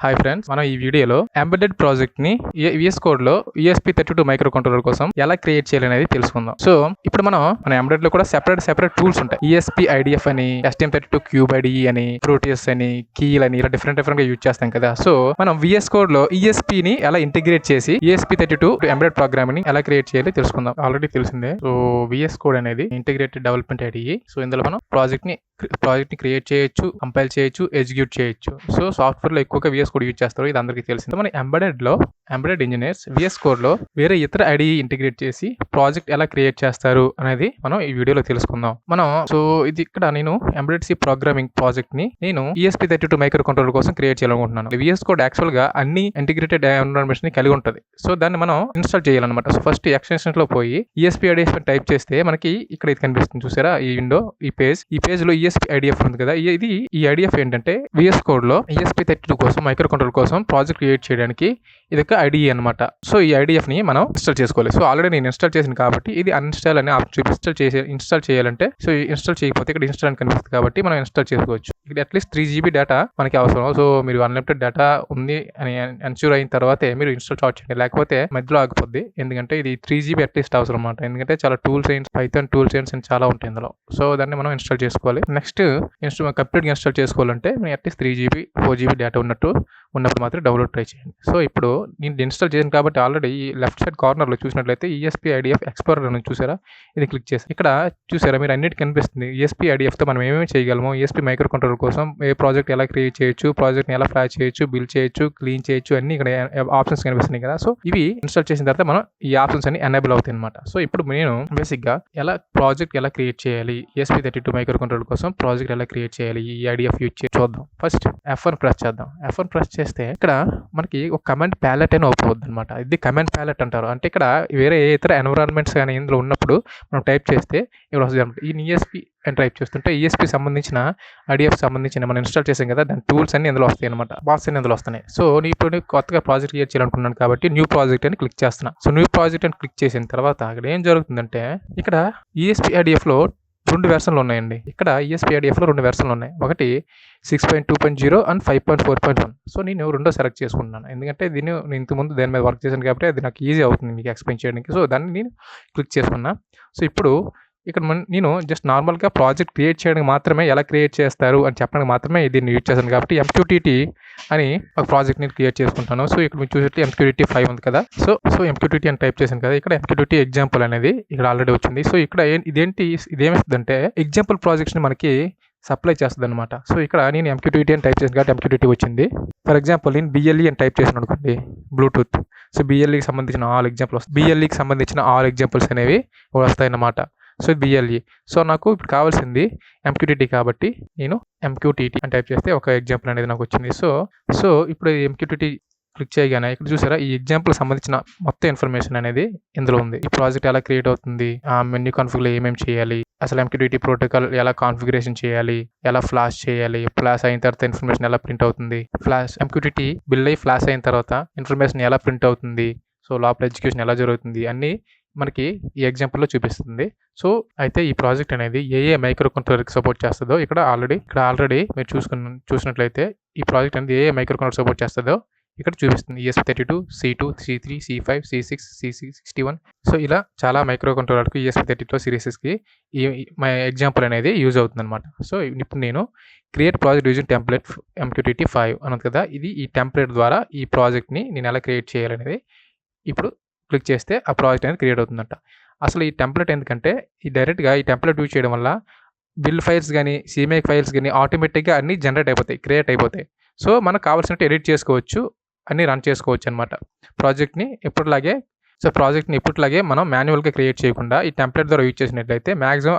Hi friends, మనం ఈ వీడియోలో ఎంబెడెడ్ ప్రాజెక్ట్ ని VS కోడ్ లో ESP32 మైక్రో కంట్రోలర్ కోసం ఎలా క్రియేట్ చేయాలనేది తెలుసుకుందాం. సో ఇప్పుడు మన ఎంబెడెడ్ లో కూడా సెపరేట్ టూల్స్ ఉంటాయి. ESP IDF అని, STM32 క్యూబ్ IDE అని, ప్రోటియస్ అని, కీల్ అని, ఇలా డిఫరెంట్ గా యూజ్ చేస్తాం కదా. సో మనం VS కోడ్ లో ESP ని ఎలా ఇంటిగ్రేట్ చేసి ESP32 ఎంబెడెడ్ ప్రోగ్రామ్ ని ఎలా క్రియేట్ చేయాలి తెలుసుకుందాం. ఆల్రెడీ తెలిసిందే. సో VS కోడ్ అనేది ఇంటిగ్రేటెడ్ డెవలప్మెంట్ IDE. సో ఇందులో మనం ప్రాజెక్ట్ ని క్రియేట్ చేయొచ్చు, కంపైల్ చేయొచ్చు, ఎగ్జిక్యూట్ చేయొచ్చు. సో సాఫ్ట్వేర్ లో ఎక్కువగా VS కోడ్ యూజ్ చేస్తారు, ఇది అందరికీ తెలిసింది. మన ఎంబెడెడ్ ఇంజనీర్స్ VS కోడ్ లో వేరే ఇతర IDE ఇంటిగ్రేట్ చేసి ప్రాజెక్ట్ ఎలా క్రియేట్ చేస్తారు అనేది మనం ఈ వీడియోలో తెలుసుకుందాం. సో ఇది ఇక్కడ నేను ఎంబెడెడ్ C ప్రోగ్రామింగ్ ప్రాజెక్ట్ ని నేను ESP32 మైక్రో కంట్రోలర్ కోసం క్రియేట్ చేయాలనుకుంటున్నాను. VS కోడ్ యాక్చువల్ గా అన్ని ఇంటిగ్రేటెడ్ ఎన్విరాన్మెంట్స్ ని కలిగి ఉంటుంది. సో దాన్ని మనం ఇన్స్టాల్ చేయాలన్నమాట. సో ఫస్ట్ ఎక్స్టెన్షన్ లో పోయి ESP IDF టైప్ చేస్తే మనకి ఇక్కడ ఇది కనిపిస్తుంది, చూసారా? ఈ విండో, ఈ పేజ్ లో ESP IDF ఉంది కదా. ఈ IDF ఏంటంటే VS కోడ్ లో ESP32 కోసం మైక్రో కంట్రోలర్ కోసం ప్రాజెక్ట్ క్రియేట్ చేయడానికి ఇది ఒక IDE అనమాట. సో ఈ IDF ని మనం ఇన్స్టాల్ చేసుకోవాలి. సో ఆల్రెడీ నేను ఇన్స్టాల్ చేసిన కాబట్టి ఇది అన్ఇన్స్టాల్ అనే ఆప్షన్ ఇన్స్టాల్ చేయాలంటే, సో ఇన్స్టాల్ చేయకపోతే ఇక్కడ ఇన్స్టాల్ అని కనిపిస్తుంది కాబట్టి మనం ఇన్స్టాల్ చేసుకోవచ్చు. ఇక్కడ అట్లీస్ట్ 3 GB డేటా మనకి అవసరం. సో మీరు అన్లిమిటెడ్ డేటా ఉంది అని ఎన్ష్యూర్ అయిన తర్వాతే మీరు ఇన్స్టాల్ స్టార్ట్ చేయండి, లేకపోతే మధ్యలో ఆగిపోద్ది. ఎందుకంటే ఇది 3 GB అట్లీస్ట్ అవసరం అనమాట. ఎందుకంటే చాలా tool science, Python tool science అని చాలా ఉంటాయి ఇందులో. సో దాన్ని మనం ఇన్స్టాల్ చేసుకోవాలి. నెక్స్ట్ కంప్లీట్గా ఇన్స్టాల్ చేసుకోవాలంటే మీరు అట్లీస్ట్ 3 GB 4 GB డేటా ఉన్నప్పుడు మాత్రం డౌన్లోడ్ ట్రై చేయండి. సో ఇప్పుడు నేను ఇన్స్టాల్ చేసాను కాబట్టి ఆల్రెడీ ఈ లెఫ్ట్ సైడ్ కార్నర్లో చూసినట్లయితే ESP IDF ఎక్స్ప్లోరర్ అని చూసారా, ఇది క్లిక్ చేసి ఇక్కడ చూసారా మీరు అన్నిటి కనిపిస్తుంది. ESP IDF తో మనం ఏమేమి చేయగలము, ESP మైక్రో కంట్రోలర్ కోసం ఏ ప్రాజెక్ట్ ఎలా క్రియేట్ చేయొచ్చు, ప్రాజెక్ట్ని ఎలా ఫ్లాష్ చేయొచ్చు, బిల్డ్ చేయొచ్చు, క్లీన్ చేయొచ్చు, అన్ని ఇక్కడ ఆప్షన్స్ కనిపిస్తున్నాయి కదా. సో ఇవి ఇన్స్టాల్ చేసిన తర్వాత మనం ఈ ఆప్షన్స్ అన్ని ఎనేబుల్ అవుతాయి అనమాట. సో ఇప్పుడు నేను బేసిక్గా ప్రాజెక్ట్ ఎలా క్రియేట్ చేయాలి, ESP32 మైక్రో కంట్రోలర్ కోసం ప్రాజెక్ట్ ఎలా క్రియేట్ చేయాలి ఈ IDF యూజ్ చేసి చూద్దాం. ఫస్ట్ F1 ప్రెస్ చేద్దాం. F1 ప్రెస్ చేస్తే ఇక్కడ మనకి ఒక కమాండ్ ప్యాలెట్ అని ఓపెన్ అవుతుంది అనమాట. ఇది కమాండ్ ప్యాలెట్ అంటారు. అంటే ఇక్కడ వేరే ఏ ఇతర ఎన్విరాన్మెంట్స్ కానీ ఇందులో ఉన్నప్పుడు మనం టైప్ చేస్తే ఇక్కడ వస్తుంది అనమాట. ఈ ESP అని టైప్ చేస్తుంటే ESP సంబంధించిన IDF సంబంధించిన మనం ఇన్స్టాల్ చేసాం కదా, దాని టూల్స్ అన్ని ఇందులో వస్తాయి అనమాట, బాక్స్ అన్ని ఇందులో వస్తున్నాయి. సో ఇప్పుడు కొత్తగా ప్రాజెక్ట్ క్రియేట్ చేయాలనుకున్నాను కాబట్టి న్యూ ప్రాజెక్ట్ అని క్లిక్ చేస్తున్నా. సో న్యూ ప్రాజెక్ట్ అని క్లిక్ చేసిన తర్వాత ఇక్కడ ఏం జరుగుతుందంటే, ఇక్కడ ESP IDF లో 2 వెర్షన్లు ఉన్నాయండి. ఇక్కడ ESP IDF లో 2 వెర్షన్లు ఉన్నాయి. ఒకటి 6.2.0 అండ్ 5.4.1. సో నేను రెండో సెలెక్ట్ చేసుకుంటున్నాను, ఎందుకంటే నేను ఇంతకుముందు దాని మీద వర్క్ చేశాను కాబట్టి అది నాకు ఈజీ అవుతుంది మీకు ఎక్స్ప్లెయిన్ చేయడానికి. సో దాన్ని నేను క్లిక్ చేసుకున్నా. సో ఇప్పుడు ఇక్కడ నేను జస్ట్ నార్మల్గా ప్రాజెక్ట్ క్రియేట్ చేయడానికి మాత్రమే, ఎలా క్రియేట్ చేస్తారు అని చెప్పడానికి మాత్రమే దీన్ని యూజ్ చేశాను కాబట్టి MQTT అని ఒక ప్రాజెక్ట్ని క్రియేట్ చేసుకుంటాను. సో ఇక్కడ మీరు చూసినట్టు MQTT 5 ఉంది కదా. సో MQTT అని టైప్ చేశాను కదా, ఇక్కడ MQTT ఎగ్జాంపుల్ అనేది ఇక్కడ ఆల్రెడీ వచ్చింది. సో ఇక్కడ ఇదేమిస్తుందంటే ఎగ్జాంపుల్ ప్రాజెక్ట్స్ని మనకి సప్లై చేస్తుంది అనమాట. సో ఇక్కడ నేను MQTT అని టైప్ చేసాను కాబట్టి MQTT వచ్చింది. ఫర్ ఎగ్జాంపుల్ నేను BLE అని టైప్ చేసాను అనుకోండి, బ్లూటూత్. సో BLEకి సంబంధించిన ఆల్ ఎగ్జాంపుల్స్ అనేవి వస్తాయన్నమాట. So BLE. సో నాకు ఇప్పుడు కావాల్సింది MQTT కాబట్టి నేను MQTT అని టైప్ చేస్తే ఒక ఎగ్జాంపుల్ అనేది నాకు వచ్చింది. సో ఇప్పుడు MQTT క్లిక్ చేయగానే ఇక్కడ చూసారా, ఈ ఎగ్జాంపుల్ సంబంధించిన మొత్తం ఇన్ఫర్మేషన్ అనేది ఇందులో ఉంది. ఈ ప్రాజెక్ట్ ఎలా క్రియేట్ అవుతుంది, ఆ మెన్యూ కాన్ఫిగర్లో ఏమేమి చేయాలి, అసలు MQTT ప్రోటోకాల్ ఎలా కాన్ఫిగరేషన్ చేయాలి, ఎలా ఫ్లాష్ చేయాలి, ఫ్లాష్ అయిన తర్వాత ఇన్ఫర్మేషన్ ఎలా ప్రింట్ అవుతుంది, MQTT బిల్డ్ అయ్యి ఫ్లాష్ అయిన తర్వాత ఇన్ఫర్మేషన్ ఎలా ప్రింట్ అవుతుంది, సో లోపల ఎగ్జిక్యూషన్ ఎలా జరుగుతుంది అన్నీ మనకి ఈ ఎగ్జాంపుల్లో చూపిస్తుంది. సో అయితే ఈ ప్రాజెక్ట్ అనేది ఏ మైక్రో కంట్రోలర్కి సపోర్ట్ చేస్తుందో ఇక్కడ ఆల్రెడీ మీరు చూసినట్లయితే ఈ ప్రాజెక్ట్ అనేది ఏ మైక్రో కంట్రోలర్ సపోర్ట్ చేస్తుందో ఇక్కడ చూపిస్తుంది. ESP32, C2, C3, C5, C6, C61. So ఇలా చాలా మైక్రో కంట్రోలర్కి ESP32 సిరీసెస్కి ఈ మై ఎగ్జాంపుల్ అనేది యూజ్ అవుతుంది అనమాట. సో ఇప్పుడు నేను create project using template MQTT 5 అన్నది కదా, ఇది ఈ టెంప్లెట్ ద్వారా ఈ ప్రాజెక్ట్ని నేను ఎలా క్రియేట్ చేయాలనేది ఇప్పుడు క్లిక్ చేస్తే ఆ ప్రాజెక్ట్ అనేది క్రియేట్ అవుతుందంట. అసలు ఈ టెంప్లెట్ ఎందుకంటే డైరెక్ట్గా ఈ టెంప్లెట్ యూజ్ చేయడం వల్ల బిల్ ఫైల్స్ కానీ, CMake ఫైల్స్ కానీ ఆటోమేటిక్గా అన్నీ క్రియేట్ అయిపోతాయి. సో మనకు కావాల్సినట్టు ఎడిట్ చేసుకోవచ్చు, అన్నీ రన్ చేసుకోవచ్చు అనమాట. ప్రాజెక్ట్ని ఎప్పటిలాగే మనం మాన్యువల్గా క్రియేట్ చేయకుండా ఈ టెంప్లెట్ ద్వారా యూజ్ చేసినట్లయితే మ్యాక్సిమం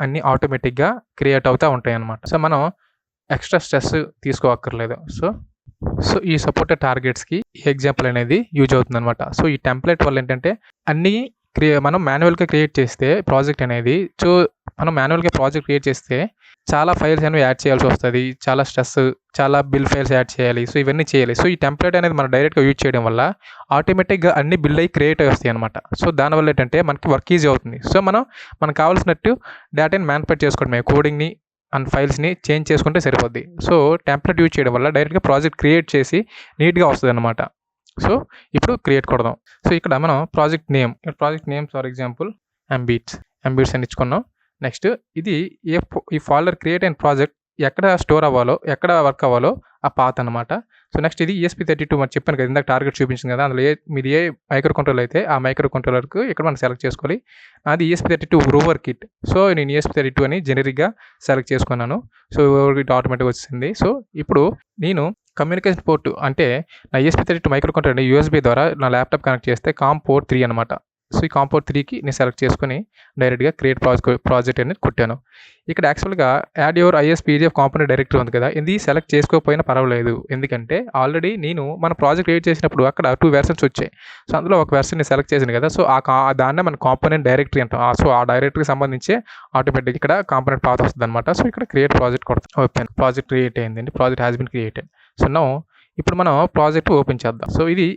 అన్నీ ఆటోమేటిక్గా క్రియేట్ అవుతూ ఉంటాయి అనమాట. సో మనం ఎక్స్ట్రా స్ట్రెస్ తీసుకోవక్కర్లేదు. సో ఈ సపోర్టెడ్ టార్గెట్స్కి ఈ ఎగ్జాంపుల్ అనేది యూజ్ అవుతుంది అనమాట. సో ఈ టెంప్లెట్ వల్ల ఏంటంటే అన్నీ మనం మాన్యువల్గా క్రియేట్ చేస్తే ప్రాజెక్ట్ క్రియేట్ చేస్తే చాలా ఫైల్స్ అనేవి యాడ్ చేయాల్సి వస్తుంది, చాలా స్ట్రెస్, చాలా బిల్ ఫైల్స్ యాడ్ చేయాలి. సో ఇవన్నీ చేయాలి. సో ఈ టెంప్లెట్ అనేది మనం డైరెక్ట్గా యూజ్ చేయడం వల్ల ఆటోమేటిక్గా అన్ని బిల్డ్ అయ్యి క్రియేట్ అయ్యి వస్తాయి అనమాట. సో దానివల్ల ఏంటంటే మనకి వర్క్ ఈజీ అవుతుంది. సో మనకు కావాల్సినట్టు డేటాని మ్యానిపులేట్ చేసుకోవడమే, కోడింగ్ని అండ్ ఫైల్స్ని చేంజ్ చేసుకుంటే సరిపోద్ది. సో టెంప్లెట్ యూజ్ చేయడం వల్ల డైరెక్ట్గా ప్రాజెక్ట్ క్రియేట్ చేసి నీట్గా వస్తుంది అనమాట. సో ఇప్పుడు క్రియేట్ కొడదాం. సో ఇక్కడ మనం ప్రాజెక్ట్ నేమ్ ఫర్ ఎగ్జాంపుల్ ఎంబీట్స్ అని ఇచ్చుకున్నాం. నెక్స్ట్ ఇది ఈ ఫోల్డర్ క్రియేట్ అయిన ప్రాజెక్ట్ ఎక్కడ స్టోర్ అవ్వాలో, ఎక్కడ వర్క్ అవ్వాలో ఆ పాత్ అనమాట. సో నెక్స్ట్ ఇది ESP32 మరి చెప్పాను కదా, ఇందాక టార్గెట్ చూపించింది కదా, అందులో మీది ఏ మైక్రో కంట్రోలర్ అయితే ఆ మైక్రో కంట్రోలర్కి ఇక్కడ మనం సెలెక్ట్ చేసుకోవాలి. అది ESP32 రోవర్ కిట్. సో నేను ESP32 అని జెనరిక్గా సెలెక్ట్ చేసుకున్నాను. సో ఇది ఆటోమేటిక్గా వచ్చింది. సో ఇప్పుడు నేను కమ్యూనికేషన్ పోర్ట్ అంటే నా ESP32 మైక్రో కంట్రోలర్ USB ద్వారా నా ల్యాప్టాప్ కనెక్ట్ చేస్తే కామ్ పోర్ట్ 3 అనమాట. సో ఈ కామ్ పోర్ట్ 3కి నేను సెలెక్ట్ చేసుకుని డైరెక్ట్గా క్రియేట్ ప్రాజెక్ట్ అనేది కొట్టాను. ఇక్కడ యాక్చువల్గా add your ISPDF component directory ఉంది కదా, ఇది సెలెక్ట్ చేసుకోకపోయినా పర్వాలేదు. ఎందుకంటే ఆల్రెడీ నేను మన ప్రాజెక్ట్ క్రియేట్ చేసినప్పుడు అక్కడ 2 వెర్షన్స్ వచ్చాయి. సో అందులో ఒక వెర్షన్ నేను సెలెక్ట్ చేశాను కదా, సో దాన్నే మన కాంపోనెంట్ డైరెక్టరీ అంటాం. సో ఆ డైరెక్టరీకి సంబంధించి ఆటోమేటిక్ ఇక్కడ కాంపోనెంట్ పాత్ వస్తుంది అనమాట. సో ఇక్కడ క్రియేట్ ప్రాజెక్ట్ కొడతాం. ఓపెన్ ప్రాజెక్ట్ క్రియేట్ అయిందండి. Project has been created. So now ఇప్పుడు మనం ప్రాజెక్ట్ ఓపెన్ చేద్దాం. సో ఇది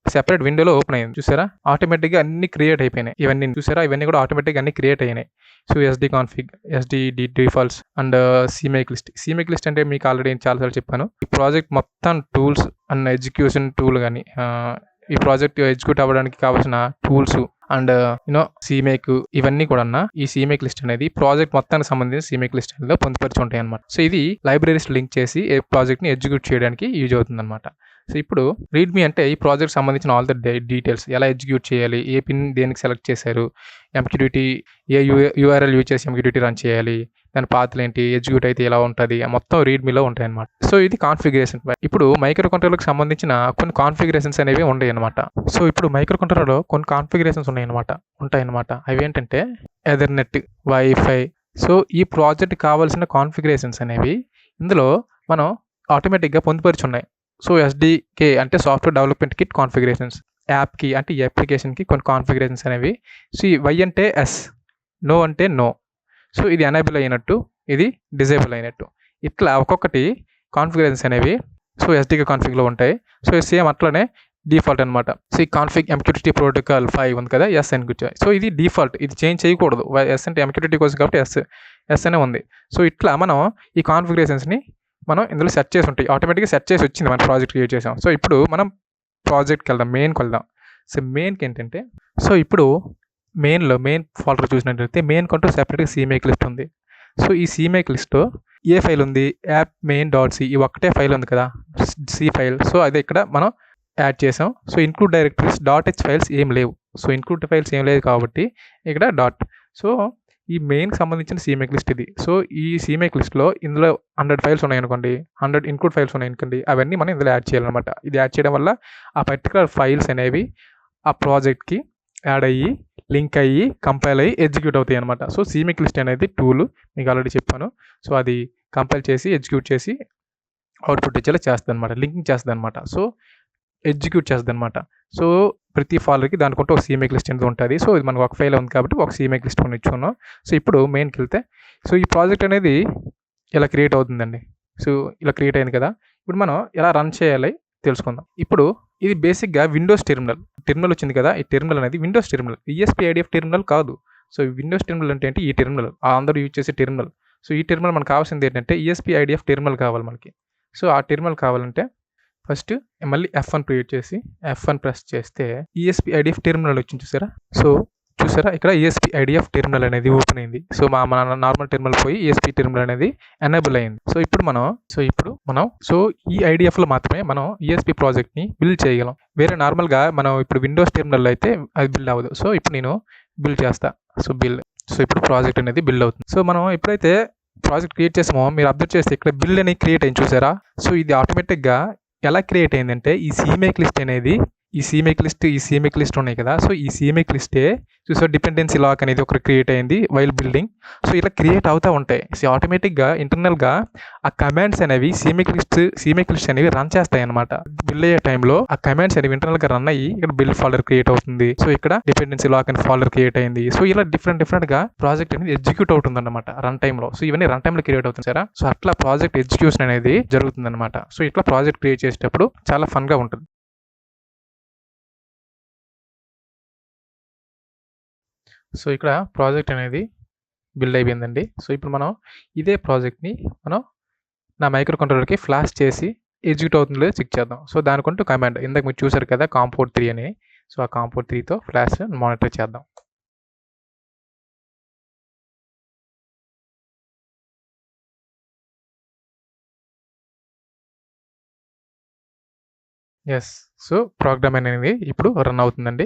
సెపరేట్ విండోలో ఓపెన్ అయింది. చూసారా, ఆటోమేటిక్గా అన్ని క్రియేట్ అయిపోయినాయి. ఇవన్నీ చూసారా, ఇవన్నీ కూడా ఆటోమేటిక్గా అన్ని క్రియేట్ అయినాయి. So SD config, SD defaults and CMake list అంటే మీకు ఆల్రెడీ చాలాసార్లు చెప్పాను. ఈ ప్రాజెక్ట్ మొత్తం టూల్స్ అండ్ ఎగ్జిక్యూషన్ టూల్ కానీ ఈ ప్రాజెక్ట్ ఎగ్జిక్యూట్ అవ్వడానికి కావాల్సిన టూల్స్ అండ్ CMake ఇవన్నీ కూడా ఈ CMake లిస్ట్ అనేది ప్రాజెక్ట్ మొత్తానికి సంబంధించిన CMake లిస్ట్ అనేది పొందుపరిచి ఉంటాయి అనమాట. సో ఇది లైబ్రరీస్ లింక్ చేసి ఏ ప్రాజెక్ట్ని ఎగ్జిక్యూట్ చేయడానికి యూజ్ అవుతుంది అనమాట. సో ఇప్పుడు రీడ్మీ అంటే ఈ ప్రాజెక్ట్ సంబంధించిన ఆల్ ద డీటెయిల్స్, ఎలా ఎగ్జిక్యూట్ చేయాలి, ఏ పిన్ దేనికి సెలెక్ట్ చేశారు, MQTT ఏ URL యూజ్ చేసి MQTT రన్ చేయాలి, దాని పాత్రలు ఏంటి, ఎగ్జిక్యూట్ అయితే ఎలా ఉంటుంది, మొత్తం రీడ్మీలో ఉంటాయి అనమాట. సో ఇది కాన్ఫిగరేషన్. ఇప్పుడు మైక్రో కంట్రోలర్కి సంబంధించిన కొన్ని కాన్ఫిగరేషన్స్ అనేవి ఉంటాయి అనమాట. సో ఇప్పుడు మైక్రో కంట్రోలర్లో కొన్ని కాన్ఫిగరేషన్స్ ఉంటాయన్నమాట. అవి ఏంటంటే ఎథర్నెట్, వైఫై. సో ఈ ప్రాజెక్ట్ కావాల్సిన కాన్ఫిగరేషన్స్ అనేవి ఇందులో మనం ఆటోమేటిక్గా పొందుపరిచి ఉన్నాయి. సో SDK అంటే సాఫ్ట్వేర్ డెవలప్మెంట్ కిట్ కాన్ఫిగరేషన్స్, యాప్కి అంటే ఈ అప్లికేషన్కి కొన్ని కాన్ఫిగరేషన్స్ అనేవి. సో Y అంటే S, నో అంటే నో. సో ఇది ఎనేబుల్ అయినట్టు, ఇది డిజేబుల్ అయినట్టు, ఇట్లా ఒక్కొక్కటి కాన్ఫిగరేషన్స్ అనేవి సో SDK కాన్ఫిగ్లో ఉంటాయి. సో సేమ్ అట్లనే డిఫాల్ట్ అనమాట. సో ఈ కాన్ఫిగ్ MQTT ప్రోటోకాల్ 5 ఉంది కదా, S అని కూర్చో. సో ఇది డిఫాల్ట్, ఇది చేంజ్ చేయకూడదు. S అంటే MQTT కోసం కాబట్టి S అనే ఉంది. సో ఇట్లా మనం ఈ కాన్ఫిగరేషన్స్ని మనం ఇందులో సెట్ చేసి ఉంటాయి. ఆటోమేటిక్గా సెట్ చేసి వచ్చింది, మన ప్రాజెక్ట్ క్రియేట్ చేసాం. సో ఇప్పుడు మనం ప్రాజెక్ట్కి వెళ్దాం, మెయిన్కి వెళ్దాం. సో మెయిన్కి ఏంటంటే, సో ఇప్పుడు మెయిన్ ఫోల్డర్ చూసినట్లయితే మెయిన్ కంటూ సెపరేట్గా CMake లిస్ట్ ఉంది. సో ఈ CMake లిస్ట్లో ఏ ఫైల్ ఉంది, యాప్ main.c, ఈ ఒక్కటే ఫైల్ ఉంది కదా, C ఫైల్. సో అదే ఇక్కడ మనం యాడ్ చేసాం. So include directories .h files ఏం లేవు. సో ఇంక్లూడ్ ఫైల్స్ ఏం లేదు కాబట్టి ఇక్కడ డాట్. సో ఈ మెయిన్కి సంబంధించిన CMake లిస్ట్ ఇది. సో ఈ CMake లిస్ట్లో ఇందులో 100 ఫైల్స్ ఉన్నాయనుకోండి, 100 ఇంక్లూడ్ ఫైల్స్ ఉన్నాయనుకోండి, అవన్నీ మనం ఇందులో యాడ్ చేయాలన్నమాట. ఇది యాడ్ చేయడం వల్ల ఆ పర్టికులర్ ఫైల్స్ అనేవి ఆ ప్రాజెక్ట్కి యాడ్ అయ్యి, లింక్ అయ్యి, కంపైల్ అయ్యి, ఎగ్జిక్యూట్ అవుతాయి అనమాట. సో CMake లిస్ట్ అనేది టూల్, మీకు ఆల్రెడీ చెప్పాను. సో అది కంపైల్ చేసి, ఎగ్జిక్యూట్ చేసి, అవుట్పుట్ ఇచ్చేలా చేస్తుంది అనమాట, లింకింగ్ చేస్తుంది అనమాట. సో ఎగ్జిక్యూట్ చేస్తుంది అనమాట. సో ప్రతి ఫాల్కి దానికంటే ఒక CMake లిస్ట్ అనేది ఉంటుంది. సో ఇది మనకు ఒక ఫైల్ ఉంది కాబట్టి ఒక CMake లిస్ట్ మనం ఇచ్చుకున్నాం. సో ఇప్పుడు మెయిన్కి వెళ్తే, సో ఈ ప్రాజెక్ట్ అనేది ఇలా క్రియేట్ అవుతుందండి. సో ఇలా క్రియేట్ అయింది కదా, ఇప్పుడు మనం ఎలా రన్ చేయాలి తెలుసుకుందాం. ఇప్పుడు ఇది బేసిక్గా విండోస్ టెర్మినల్ వచ్చింది కదా, ఈ టెర్మినల్ అనేది Windows terminal, ESP IDF terminal కాదు. సో విండోస్ టెర్మినల్ అంటే ఏంటి, ఈ టెర్మినల్ అందరూ యూజ్ చేసే టెర్మినల్. సో ఈ టెర్మినల్ మనకు కావాల్సింది ఏంటంటే ESP IDF టెర్మినల్ కావాలి మనకి. సో ఆ టెర్మినల్ కావాలంటే ఫస్ట్ మళ్ళీ F1 క్రియేట్ చేసి F1 ప్రెస్ చేస్తే ESP IDF టెర్మినల్ వచ్చింది చూసారా. సో చూసారా, ఇక్కడ ESP IDF టెర్మినల్ అనేది ఓపెన్ అయింది. సో మన నార్మల్ టెర్మినల్ పోయి ESP టెర్మినల్ అనేది ఎనేబుల్ అయింది. సో ఇప్పుడు మనం ఈ IDFలో మాత్రమే మనం ESP ప్రాజెక్ట్ని బిల్డ్ చేయగలం. వేరే నార్మల్గా మనం ఇప్పుడు విండోస్ టెర్మినల్ అయితే అది బిల్డ్ అవ్వదు. సో ఇప్పుడు నేను బిల్డ్ చేస్తా. సో ఇప్పుడు ప్రాజెక్ట్ అనేది బిల్డ్ అవుతుంది. సో మనం ఎప్పుడైతే ప్రాజెక్ట్ క్రియేట్ చేసామో మీరు అబ్జర్వ్ చేస్తే ఇక్కడ బిల్డ్ అనేది క్రియేట్ అయింది చూసారా. సో ఇది ఆటోమేటిక్గా ఎలా క్రియేట్ అయిందంటే, ఈ CMake లిస్ట్ అనేది ఈ CMake లిస్ట్ ఉన్నాయి కదా. సో ఈ CMake లిస్టే చూసా డిపెండెన్సీ లాక్ అనేది ఒకటి క్రియేట్ అయింది వైల్ బిల్డింగ్. సో ఇలా క్రియేట్ అవుతూ ఉంటాయి. సో ఆటోమేటిక్గా ఇంటర్నల్గా ఆ కమాండ్స్ అనేవి CMake లిస్ట్ అనేవి రన్ చేస్తాయి అనమాట. బిల్డ్ అయ్యే టైంలో ఆ కమాండ్స్ అనేవి ఇంటర్నల్గా రన్ అయ్యి ఇక్కడ బిల్డ్ ఫోల్డర్ క్రియేట్ అవుతుంది. సో ఇక్కడ డిపెండెన్సీ లాక్ అని ఫోల్డర్ క్రియేట్ అయింది. సో ఇలా డిఫరెంట్గా ప్రాజెక్ట్ అనేది ఎగ్జిక్యూట్ అవుతుంది అనమాట రన్ టైంలో. సో ఇవన్నీ రన్ టైంలో క్రియేట్ అవుతుంది సార్. సో అట్లా ప్రాజెక్ట్ ఎగ్జిక్యూషన్ అనేది జరుగుతుంది అనమాట. సో ఇట్లా ప్రాజెక్ట్ క్రియేట్ చేసేటప్పుడు చాలా ఫన్గా ఉంటుంది. సో ఇక్కడ ప్రాజెక్ట్ అనేది బిల్డ్ అయిపోయిందండి. సో ఇప్పుడు మనం ఇదే ప్రాజెక్ట్ని మనం నా మైక్రో కంట్రోలర్కి ఫ్లాష్ చేసి ఎగ్జిక్యూట్ అవుతుందో లేదో చెక్ చేద్దాం. సో దానికంటూ కమాండ్ ఇందాక మీరు చూసారు కదా కాంపోర్ట్ 3 అని. సో ఆ కాంపోర్ట్ 3తో ఫ్లాష్ మానిటర్ చేద్దాం. ఎస్. సో ప్రోగ్రామ్ అనేది ఇప్పుడు రన్ అవుతుందండి.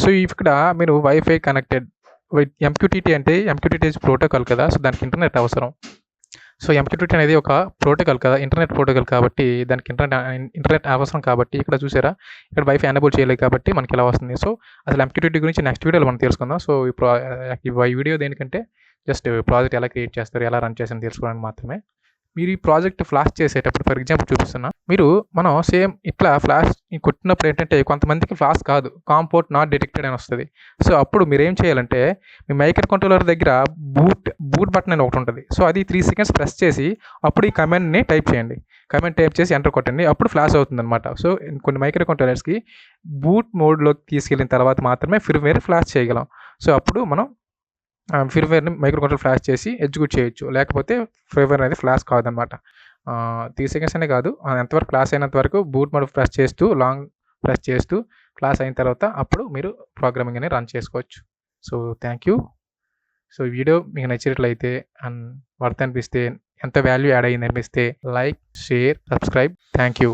సో ఇక్కడ మీరు వైఫై కనెక్టెడ్ MQTT అంటే MQTT ప్రోటోకాల్ కదా. సో దానికి ఇంటర్నెట్ అవసరం. సో MQTT అనేది ఒక ప్రోటోకాల్ కదా, ఇంటర్నెట్ ప్రోటోకాల్ కాబట్టి దానికి ఇంటర్నెట్ అవసరం కాబట్టి ఇక్కడ చూసారా, ఇక్కడ వైఫై ఎనేబుల్ చేయలేదు కాబట్టి మనకి ఇలా వస్తుంది. సో అసలు MQTT గురించి నెక్స్ట్ వీడియోలో మనం తెలుసుకుందాం. సో ఈ వీడియో దేనికంటే జస్ట్ ప్రాజెక్ట్ ఎలా క్రియేట్ చేస్తారు, ఎలా రన్ చేస్తారని తెలుసుకోవడానికి మాత్రమే. మీరు ఈ ప్రాజెక్ట్ ఫ్లాష్ చేసేటప్పుడు ఫర్ ఎగ్జాంపుల్ చూపిస్తున్నా, మనం సేమ్ ఇట్లా ఫ్లాష్ కొట్టినప్పుడు ఏంటంటే కొంతమందికి ఫ్లాష్ కాదు, కాంపోర్ట్ నాట్ డిటెక్టెడ్ అని వస్తుంది. సో అప్పుడు మీరు ఏం చేయాలంటే మీ మైక్రో కంట్రోలర్ దగ్గర బూట్ బటన్ అని ఒకటి ఉంటుంది. సో అది 3 సెకండ్స్ ప్రెస్ చేసి అప్పుడు ఈ కమాండ్ని టైప్ చేయండి. కమాండ్ టైప్ చేసి ఎంటర్ కొట్టండి, అప్పుడు ఫ్లాష్ అవుతుంది అనమాట. సో కొన్ని మైక్రో కంట్రోలర్స్కి బూట్ మోడ్లోకి తీసుకెళ్ళిన తర్వాత మాత్రమే ఫిర్మ్వేర్ ఫ్లాష్ చేయగలం. సో అప్పుడు మనం ఫిర్మ్వేర్ని మైక్రో కంట్రోలర్ ఫ్లాష్ చేసి ఎగ్జిక్యూట్ చేయొచ్చు, లేకపోతే ఫిర్మ్వేర్ అనేది ఫ్లాష్ కాదనమాట. 3 సెకండ్స్ అనే కాదు, ఎంతవరకు ఫ్లాష్ అయినంత వరకు బూట్ మోడ్ ప్రెస్ చేస్తూ లాంగ్ ప్రెస్ చేస్తూ ఫ్లాష్ అయిన తర్వాత అప్పుడు మీరు ప్రోగ్రామింగ్ అనేది రన్ చేసుకోవచ్చు. So thank you. సో ఈ వీడియో మీకు నచ్చినట్లయితే అండ్ వర్త్ అనిపిస్తే, ఎంత వాల్యూ యాడ్ అయ్యింది అనిపిస్తే like, share, subscribe. Thank you.